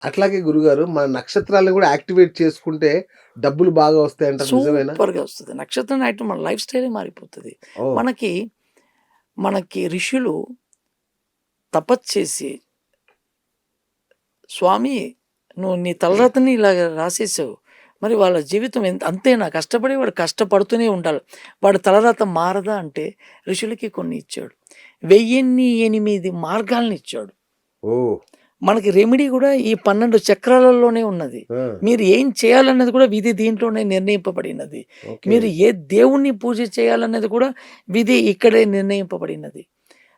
అట్లాగే గురుగారు మన నక్షత్రాలను కూడా యాక్టివేట్ చేసుకుంటే డబ్బులు బాగా వస్తాయంటారు. నిజమేనా? సూపర్‌గా వస్తది. నక్షత్రం యాక్టివ్ మన లైఫ్ స్టైలే మారిపోతది. ఓహ్! మనకి, మనకి ఋషులు తపస్సు చేసి, స్వామి నువ్వు నీ తలరాతని ఇలాగ రాసేసావు. మరి వాళ్ళ జీవితం అంతేనా? కష్టపడి వాడు కష్టపడుతూనే ఉండాలి. వాడి తలరాత మారదా అంటే ఋషులకి కొన్ని ఇచ్చాడు. 1008 మార్గాల్ని ఇచ్చాడు. ఓహ్! మనకి రెమెడీ కూడా ఈ 12 చక్రాలలోనే ఉన్నది. ఆ! మీరు ఏం చేయాలన్నది కూడా విధి దీంట్లోనే నిర్ణయింపబడినది. ఓకే. మీరు ఏ దేవుణ్ణి పూజ చేయాలన్నది కూడా విధి ఇక్కడే నిర్ణయింపబడినది.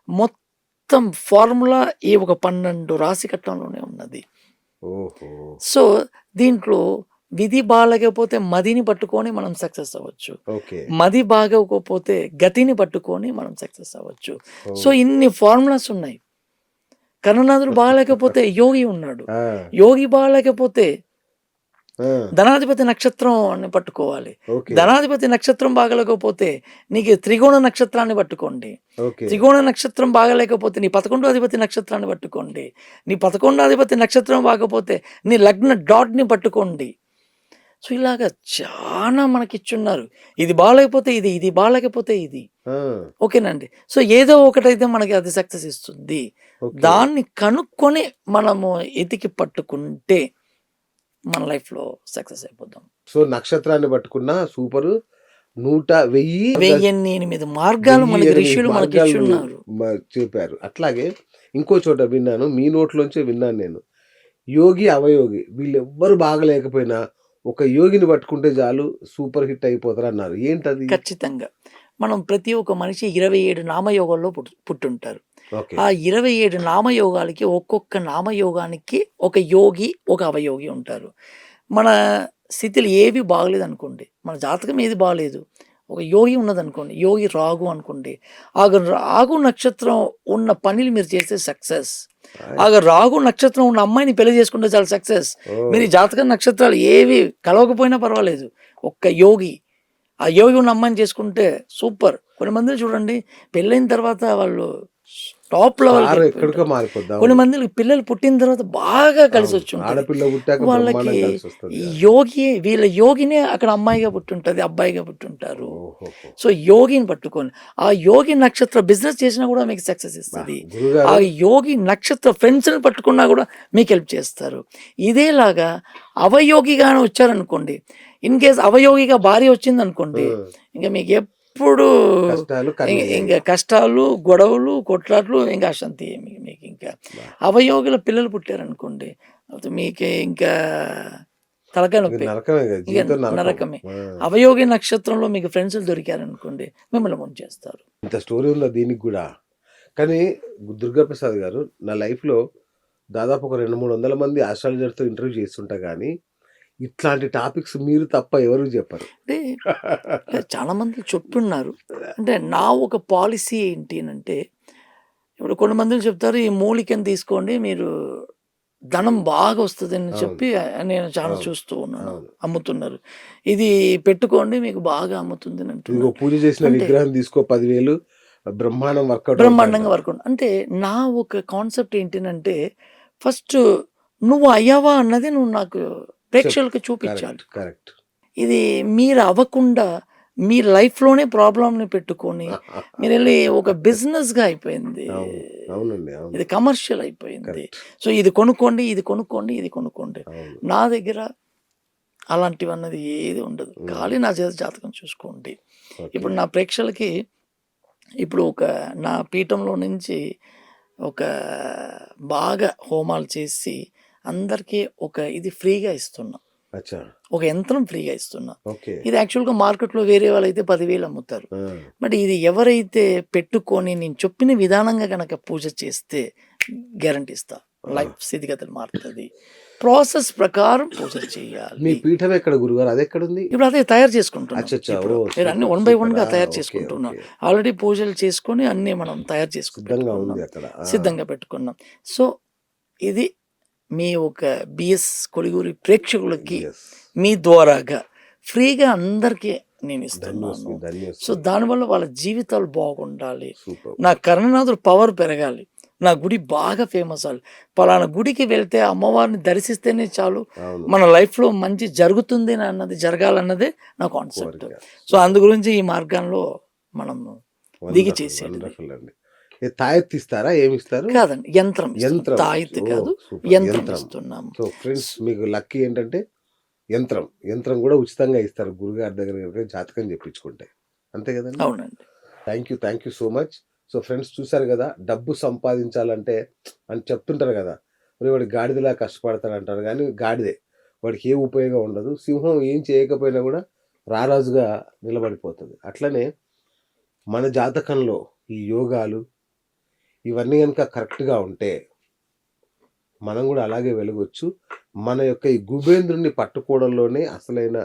మొత్తం ఫార్ములా ఈ ఒక 12 రాశి చక్రంలోనే ఉన్నది. ఓహో! సో, దీంట్లో విధి బాలేకపోతే మదిని పట్టుకొని మనం సక్సెస్ అవ్వచ్చు. ఓకే. మది బాగోకపోతే గతిని పట్టుకొని మనం సక్సెస్ అవ్వచ్చు. సో, ఓహ్! ఇన్ని ఫార్ములాస్ ఉన్నాయి. కరుణాదుడు బాగాలేకపోతే యోగి ఉన్నాడు. ఆ! యోగి బాగాలేకపోతే ఆ! ధనాధిపతి నక్షత్రాన్ని పట్టుకోవాలి. ఓకే. ధనాధిపతి నక్షత్రం బాగలేకపోతే నీకు త్రికోణ నక్షత్రాన్ని పట్టుకోండి. ఓకే. త్రికోణ నక్షత్రం బాగలేకపోతే నీ 11వ అధిపతి నక్షత్రాన్ని పట్టుకోండి. నీ 11వ అధిపతి నక్షత్రం బాగపోతే నీ లగ్న డాట్‌ని పట్టుకోండి. సో, ఇలాగ చానా మనకిచ్చున్నారు. ఇది బాలేకపోతే ఇది, ఇది బాలేకపోతే ఇది. ఆ! ఓకేనండి. సో, ఏదో ఒకటైతే మనకి అది సక్సెస్ ఇస్తుంది. ఓకే. దాన్ని కనుక్కొని మనము ఎతికి పట్టుకుంటే మన లైఫ్‌లో సక్సెస్ అయిపోతాం. సో, నక్షత్రాన్ని పట్టుకున్న సూపరు. 1000 1008 మార్గాలు మనకి 1008 ఋషులు మార్గాలు మనకిచ్చున్నారు. చెప్పారు. అట్లాగే ఇంకో చోట విన్నాను. మీ నోట్లోంచే విన్నాను నేను. యోగి, అవయోగి వీళ్ళెవ్వరు బాగలేకపోయినా ఒక యోగిని పట్టుకుంటే చాలు సూపర్ హిట్ అయిపోతారన్నారు. ఏంటది? ఖచ్చితంగా. మనం ప్రతి ఒక్క మనిషి 27 నామయోగాల్లో పుట్టుంటారు. ఓకే. ఆ 27 నామయోగాలకి ఒక్కొక్క నామయోగానికి ఒక యోగి, ఒక అవయోగి ఉంటారు. మన స్థితిలు ఏవి బాగలేదనుకోండి, మన జాతకం ఏది బాలేదు, ఒక యోగి ఉన్నదనుకోండి, యోగి రాగు అనుకోండి, రాగు నక్షత్రం ఉన్న పనిని మీరు చేస్తే సక్సెస్. రాగు నక్షత్రం ఉన్న అమ్మాయిని పెళ్లి చేసుకుంటే చాలా సక్సెస్. ఓహ్! మీరు ఈ జాతకం నక్షత్రాలు ఏవి కలవకపోయినా పర్వాలేదు. ఒక్క యోగి, ఆ యోగి ఉన్న అమ్మాయిని చేసుకుంటే సూపర్. కొన్ని మందిని చూడండి పెళ్ళైన తర్వాత వాళ్ళు టాప్ లెవెల్‌కి స్టార్ ఎక్కిపోయి ఎక్కడికో ఉంటారు. మారిపోద్దాం. కొన్ని మందికి పిల్లలు పుట్టిన తర్వాత బాగా కలిసి వచ్చి ఉంటుంది. ఆడపిల్ల పుట్టాక వాళ్ళకి బ్రహ్మాండం కలిసొస్తది. ఈ యోగి, వీళ్ళ యోగినే అక్కడ అమ్మాయిగా పుట్టుంటది, అబ్బాయిగా పుట్టుంటారు. ఓహోహో! సో, యోగిని పట్టుకొని ఆ యోగి నక్షత్ర బిజినెస్ చేసినా కూడా మీకు సక్సెస్ ఇస్తది. ఆ గురుగారు యోగి నక్షత్ర ఫ్రెండ్స్‌ని పట్టుకున్నా కూడా మీకు హెల్ప్ చేస్తారు. ఇదేలాగా అవయోగిగానే వచ్చారనుకోండి, ఇన్ కేస్ అవయోగిగా భార్య వచ్చిందనుకోండి, ఆ! ఇంక మీకు ఎప్పుడు కష్టాలు కన్నీళ్ళే ఇంక కష్టాలు, గొడవలు, కొట్లాట్లు, ఇంక అశాంతి మీకు ఇంకా. బా! అవయోగుల పిల్లలు పుట్టారనుకోండి, అప్పుడు మీకు ఇంకా తలకాయ ఇది నొప్పి. నరకమే కదా! ఇక జీవితం నరకం. నరకమే. ఆ! అవయోగి నక్షత్రంలో మీకు ఫ్రెండ్స్‌లు దొరికారనుకోండి, మిమ్మల్ని ముంచేస్తారు. ఇంత స్టోరీ ఉందా దీనికి గూడా? కానీ దుర్గాప్రసాద్ గారు నా లైఫ్‌లో దాదాపు ఒక 200, 300 మంది ఆస్ట్రాలజర్‌తో ఇంటర్వ్యూ చేస్తుంటా గానీ, ఇట్లాంటి టాపిక్స్ మీరు తప్ప ఎవరు చెప్పరు. అంటే చాలామంది చెప్తున్నారు. అంటే నా ఒక పాలిసీ ఏంటి అనంటే, ఇప్పుడు కొంతమందిని చెప్తారు ఈ మూలికను తీసుకోండి మీరు ధనం బాగా వస్తదని అవును. చెప్పి నేను చాలా అవును. చూస్తూ ఉన్నాను. అవును. అమ్ముతున్నారు. ఇది పెట్టుకోండి మీకు బాగా అమ్ముతుందని ఇదిగో అంటున్నారు. పూజ చేసిన అంటే విగ్రహం తీసుకో 10,000 బ్రహ్మాండం వర్కౌట్ బ్రహ్మాండంగా అవుతాయంటారు. వర్క్ అవుతుంది. అంటే నా ఒక కాన్సెప్ట్ ఏంటినంటే, ఫస్ట్ నువ్వు అయ్యావా అన్నది నువ్వు నాకు ప్రేక్షకులకి చూపించాలి. కరెక్ట్. కరెక్ట్. ఇది మీరు అవ్వకుండా మీ లైఫ్‌లోనే ప్రాబ్లమ్‌ని పెట్టుకొని మీరెళ్ళి ఒక బిజినెస్‌గా అయిపోయింది. అవును. అవునండి. అవును. ఇది కమర్షియల్ అయిపోయింది. కరెక్ట్. సో, ఇది కొనుక్కోండి, ఇది కొనుక్కోండి, ఇది కొనుక్కోండి. అవును. నా దగ్గర అలాంటివన్నది ఏది ఉండదు. హ్మ్. ఖాళీ నా జాతకం చూసుకోండి. ఓకే. ఇప్పుడు నా ప్రేక్షకులకి ఇప్పుడు నా పీఠంలో నుంచి ఒక బాగా హోమాలు చేసి అందరికీ ఇది ఫ్రీగా ఇస్తున్నా. అచ్చా! ఒక యంత్రం ఫ్రీగా ఇస్తున్నా. ఓకే. ఇది యాక్చువల్‌గా మార్కెట్‌లో వేరే వాళ్ళైతే 10,000 అమ్ముతారు. ఆ! బట్ ఇది ఎవరైతే పెట్టుకొని నేను చెప్పిన విధానంగా గనక పూజ చేస్తే గ్యారంటీ ఇస్తా. ఆ! లైఫ్ స్థితిగతులు మారుతది. ప్రాసెస్ ప్రకారం పూజ మీ చేయాలి. పీఠం ఎక్కడ గురుగారు? అదెక్కడుంది? ఇప్పుడు అదే తయారు చేసుకుంటున్నాం. అచ్చచ్చా! ఇప్పుడు ఓహ్! మీరు అన్నీ సూపర్. One by super. వన్‌గా ఆ! తయారు ఓకే. చేసుకుంటున్నాం. ఓకే. ఆల్రెడీ పూజలు చేసుకొని అన్నీ మనం తయారు సిద్ధంగా పెట్టుకున్నాం. ఉంది అక్కడ. ఆ! సిద్ధంగా పెట్టుకున్నాం. సో, ఇది మీ ఒక బిఎస్ కొలిగూరి ప్రేక్షకులకి యెస్. మీ ద్వారాగా ఫ్రీగా అందరికీ నేను ఇస్తున్నాను. ధన్యోస్మి. సో, ధన్యోస్మి. దానివల్ల వాళ్ళ జీవితాలు బాగుండాలి. సూపర్. నా కరుణనాథుడు పవర్ పెరగాలి. నా గుడి బాగా ఫేమస్ వాళ్ళు. పలానా గుడికి వెళ్తే అమ్మవారిని దర్శిస్తేనే చాలు అవును. మన లైఫ్‌లో మంచి జరుగుతుంది అన్నది జరగాలన్నదే నా కాన్సెప్ట్. కోరిక. సో, అందు గురించి ఈ మార్గంలో మనం దిగి వండర్ఫుల్. చేసేటిది. వండర్ఫుల్ అండి. తాయెత్తు ఇస్తారా? ఏమిస్తారు? కాదండి. యంత్రం ఇస్తున్నాం. యంత్రం. తాయెత్తు ఓహ్! కాదు. సూపర్. యంత్రం యంత్రం. ఇస్తున్నాము. సో ఫ్రెండ్స్ మీకు లక్కీ ఏంటంటే యంత్రం. యంత్రం గూడా ఉచితంగా ఇస్తారు గురుగారి దగ్గర గనుక జాతకం చెప్పించుకుంటే. అంతే గదండీ! అవునండి. Thank you so much. So friends చూసారు గదా! డబ్బు సంపాదించాలంటే అని చెప్తుంటారు గదా! ఒరేయ్! వాడు గాడిదలా కష్టపడతాడంటారు గానీ గాడిదే. వాడికి ఏ ఉపయోగం ఉండదు. సింహం ఏం చేయకపోయినా గూడా రారాజుగా నిలబడిపోతది. అట్లనే మన జాతకంలో ఈ యోగాలు ఇవన్నీ గనుక కరెక్ట్‌గా ఉంటే మనం గూడా అలాగే వెలగొచ్చు. మన యొక్క ఈ గుబేంద్రుడిని పట్టుకోవడంలోనే అసలైన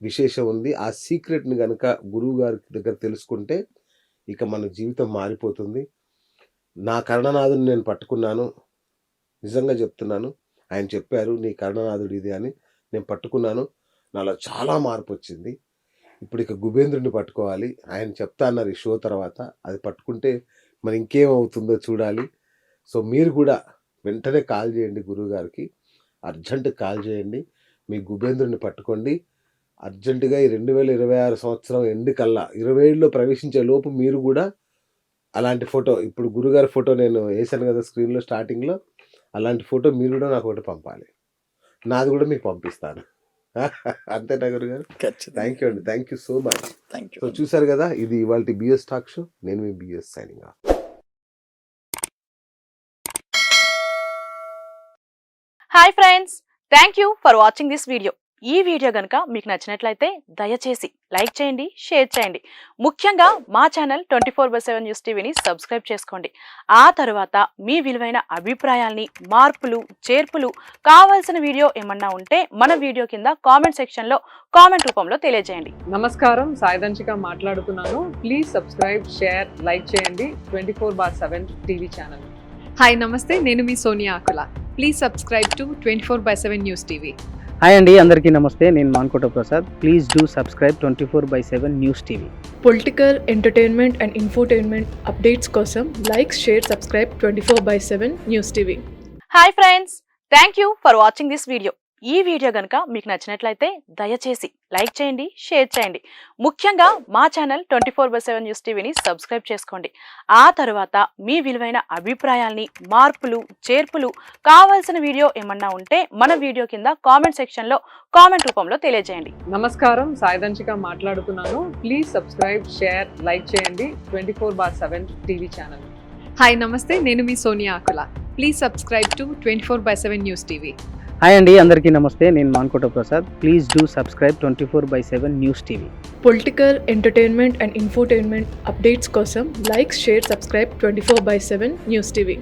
విశేషం ఉంది. ఆ సీక్రెట్‌ని గనక గురువుగారి దగ్గర తెలుసుకుంటే ఇక మన జీవితం మారిపోతుంది. నా కర్ణనాథుడిని నేను పట్టుకున్నాను. నిజంగా చెప్తున్నాను. ఆయన చెప్పారు, "నీ కర్ణనాథుడు ఇది" అని. నేను పట్టుకున్నాను. నాలో చాలా మార్పొచ్చింది. ఇప్పుడు ఇక గుబేంద్రుడిని పట్టుకోవాలి. ఆయన చెప్తా అన్నారు ఈ షో తర్వాత. అది పట్టుకుంటే మరి ఇంకేమవుతుందో చూడాలి. సో మీరు కూడా వెంటనే కాల్ చేయండి గురువుగారికి. అర్జెంట్ కాల్ చేయండి. మీ గుబేంద్రుడిని పట్టుకోండి. అర్జెంటుగా ఈ 2026 సంవత్సరం ఎండ్ కల్లా 27లో ప్రవేశించే లోపు మీరు గూడా అలాంటి ఫోటో ఇప్పుడు గురుగారి ఫోటో నేను ఏశాను గదా! స్క్రీన్‌లో స్టార్టింగ్‌లో. అలాంటి ఫోటో మీరు గూడా నాకొకటి పంపాలి. నాది గూడా మీకు పంపిస్తాను. అంతేనా గురుగారు? ఖచ్చితంగా. Thank you so much. Thank you. So చూసారు గదా! ఇది ఇవాల్టి బిఎస్ టాక్ షో. నేను మీ BS signing off. Hi friends, thank you for watching this video. ఈ వీడియో గనుక మీకు నచ్చినట్లయితే దయచేసి లైక్ చేయండి, షేర్ చేయండి. ముఖ్యంగా మా ఛానల్ 24/7 న్యూస్ టీవీని సబ్స్క్రైబ్ చేసుకోండి. ఆ తర్వాత మీ విలువైన అభిప్రాయాల్ని, మార్పులు, చేర్పులు, కావాల్సిన వీడియో ఏమన్నా ఉంటే మన వీడియో కింద కామెంట్ సెక్షన్లో కామెంట్ రూపంలో తెలియజేయండి. నమస్కారం, సాయిదంచిక మాట్లాడుతున్నాను. ప్లీజ్ సబ్స్క్రైబ్, షేర్, లైక్ చేయండి 24/7 టీవీ ఛానల్. హాయ్ నమస్తే, నేను మీ Sonia Akula. Please subscribe to 24/7 news TV. Hi అండి, అందరికీ నమస్తే. నేను Mankota Prasad. Please do subscribe 24/7 news TV. Political, entertainment and infotainment updates కోసం like, share, subscribe 24/7 news TV. Hi friends, thank you for watching this video. ఈ video గనుక మీకు నచ్చినట్లయితే దయచేసి లైక్ చేయండి, షేర్ చేయండి. ముఖ్యంగా మా ఛానల్ 24/7 న్యూస్ టీవీని సబ్స్క్రైబ్ చేసుకోండి. ఆ తర్వాత మీ విలువైన అభిప్రాయాల్ని, మార్పులు, చేర్పులు, కావాల్సిన వీడియో ఏమన్నా ఉంటే మన వీడియో కింద కామెంట్ సెక్షన్లో కామెంట్ రూపంలో తెలియజేయండి. నమస్కారం, సాయిదంచిక మాట్లాడుతున్నాను. ప్లీజ్ సబ్స్క్రైబ్, షేర్, లైక్ చేయండి 24/7 టీవీ ఛానల్. హాయ్ నమస్తే, నేను మీ Sonia Akula. Please subscribe to 24/7 news TV. Hi అండి, అందరికీ నమస్తే. నేను Mankota Prasad. Please do subscribe 24/7 news TV. Political, entertainment and infotainment updates కోసం like, share, subscribe 24/7 news TV.